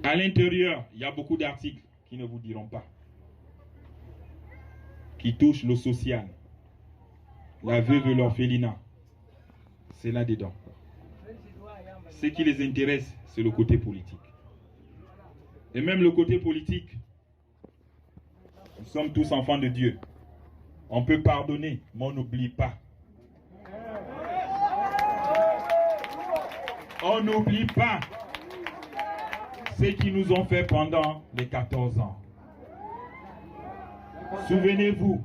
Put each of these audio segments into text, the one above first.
À l'intérieur, il y a beaucoup d'articles qui ne vous diront pas, qui touchent le social, la veuve et l'orphelinat. C'est là-dedans. Ce qui les intéresse, c'est le côté politique. Et même le côté politique, nous sommes tous enfants de Dieu. On peut pardonner, mais on n'oublie pas. On n'oublie pas ce qu'ils nous ont fait pendant les 14 ans. Souvenez-vous,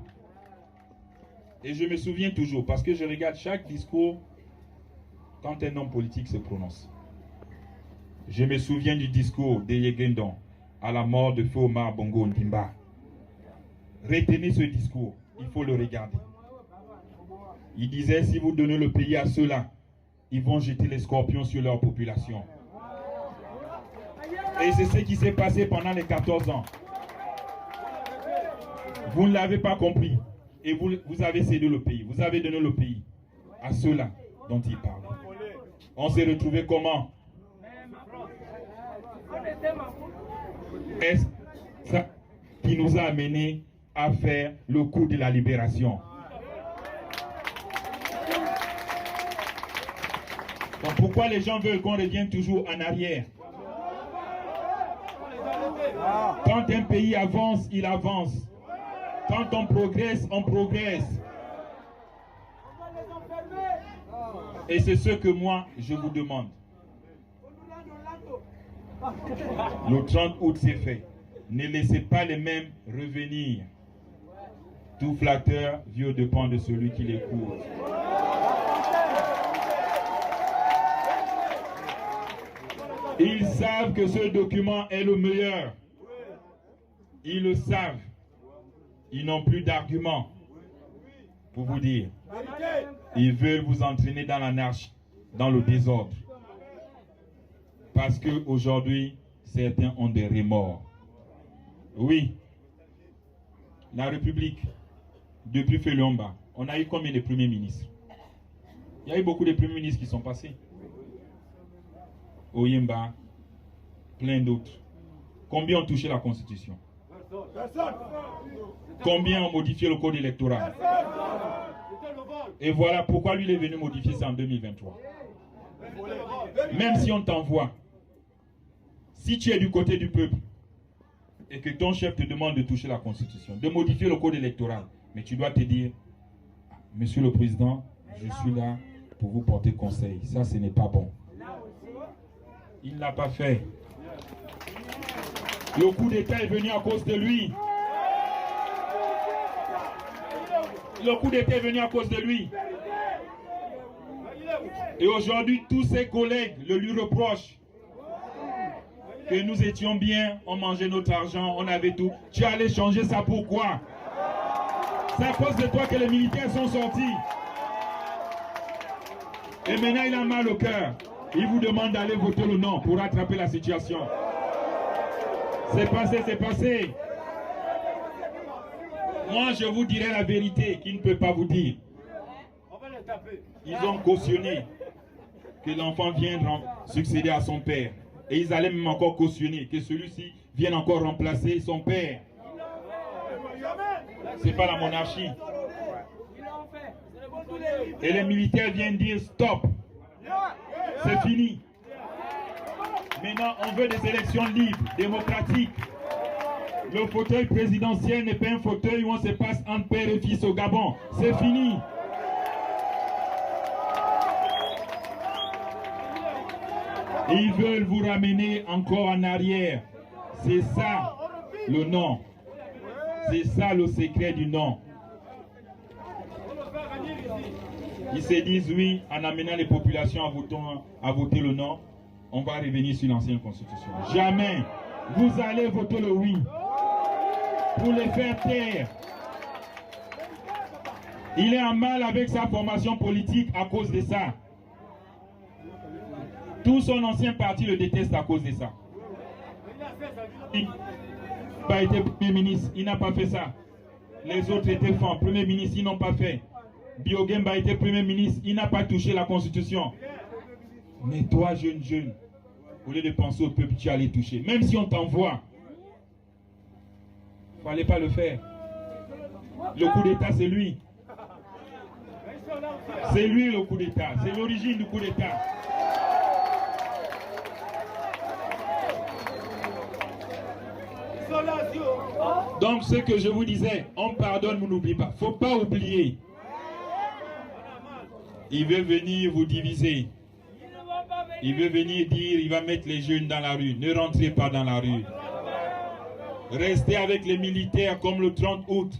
et je me souviens toujours, parce que je regarde chaque discours quand un homme politique se prononce. Je me souviens du discours de Yegendon à la mort de Feu Omar Bongo Ondimba. Retenez ce discours, il faut le regarder. Il disait, si vous donnez le pays à ceux-là, ils vont jeter les scorpions sur leur population. Et c'est ce qui s'est passé pendant les 14 ans. Vous ne l'avez pas compris. Et vous avez cédé le pays. Vous avez donné le pays à ceux-là dont il parle. On s'est retrouvé comment? Est-ce ça qui nous a amené à faire le coup de la libération? Donc pourquoi les gens veulent qu'on revienne toujours en arrière? Quand un pays avance, il avance. Quand on progresse, on progresse. Et c'est ce que moi, je vous demande. Le 30 août, c'est fait. Ne laissez pas les mêmes revenir. Tout flatteur vit au dépens de celui qui l'écoute. Ils savent que ce document est le meilleur. Ils le savent. Ils n'ont plus d'arguments pour vous dire. Ils veulent vous entraîner dans l'anarchie, dans le désordre. Parce qu'aujourd'hui, certains ont des remords. Oui, la République, depuis Felomba, on a eu combien de premiers ministres? Il y a eu beaucoup de premiers ministres qui sont passés. Oyemba, plein d'autres. Combien ont touché la Constitution? Combien ont modifié le code électoral? Et voilà pourquoi lui il est venu modifier ça en 2023. Même si on t'envoie, si tu es du côté du peuple et que ton chef te demande de toucher la Constitution, de modifier le code électoral, mais tu dois te dire, Monsieur le Président, je suis là pour vous porter conseil. Ça, ce n'est pas bon. Il ne l'a pas fait. Le coup d'État est venu à cause de lui. Le coup d'État est venu à cause de lui. Et aujourd'hui, tous ses collègues le lui reprochent. Que nous étions bien, on mangeait notre argent, on avait tout. Tu allais changer ça pourquoi? C'est à cause de toi que les militaires sont sortis. Et maintenant, il a mal au cœur. Il vous demande d'aller voter le non pour rattraper la situation. C'est passé, c'est passé. Moi, je vous dirai la vérité qu'il ne peut pas vous dire. Ils ont cautionné que l'enfant vienne succéder à son père. Et ils allaient même encore cautionner que celui-ci vienne encore remplacer son père. C'est pas la monarchie. Et les militaires viennent dire stop. C'est fini. Maintenant, on veut des élections libres, démocratiques. Le fauteuil présidentiel n'est pas un fauteuil où on se passe entre père et fils au Gabon. C'est fini. Ils veulent vous ramener encore en arrière. C'est ça le non. C'est ça le secret du non. Ils se disent oui, en amenant les populations à voter le non, on va revenir sur l'ancienne constitution. Jamais. Vous allez voter le oui. Pour les faire taire. Il est en mal avec sa formation politique à cause de ça. Tout son ancien parti le déteste à cause de ça. Il n'a pas été Premier ministre, il n'a pas fait ça. Les autres étaient femmes, Premier ministre, ils n'ont pas fait. Biogemba a été Premier ministre, il n'a pas touché la Constitution. Mais toi, jeune, au lieu de penser au peuple, tu allais toucher. Même si on t'envoie, il ne fallait pas le faire. Le coup d'État, c'est lui. C'est lui le coup d'État. C'est l'origine du coup d'État. Donc, ce que je vous disais, on pardonne, on n'oublie pas. Il ne faut pas oublier. Il veut venir vous diviser. Il veut venir dire, il va mettre les jeunes dans la rue. Ne rentrez pas dans la rue. Restez avec les militaires comme le 30 août.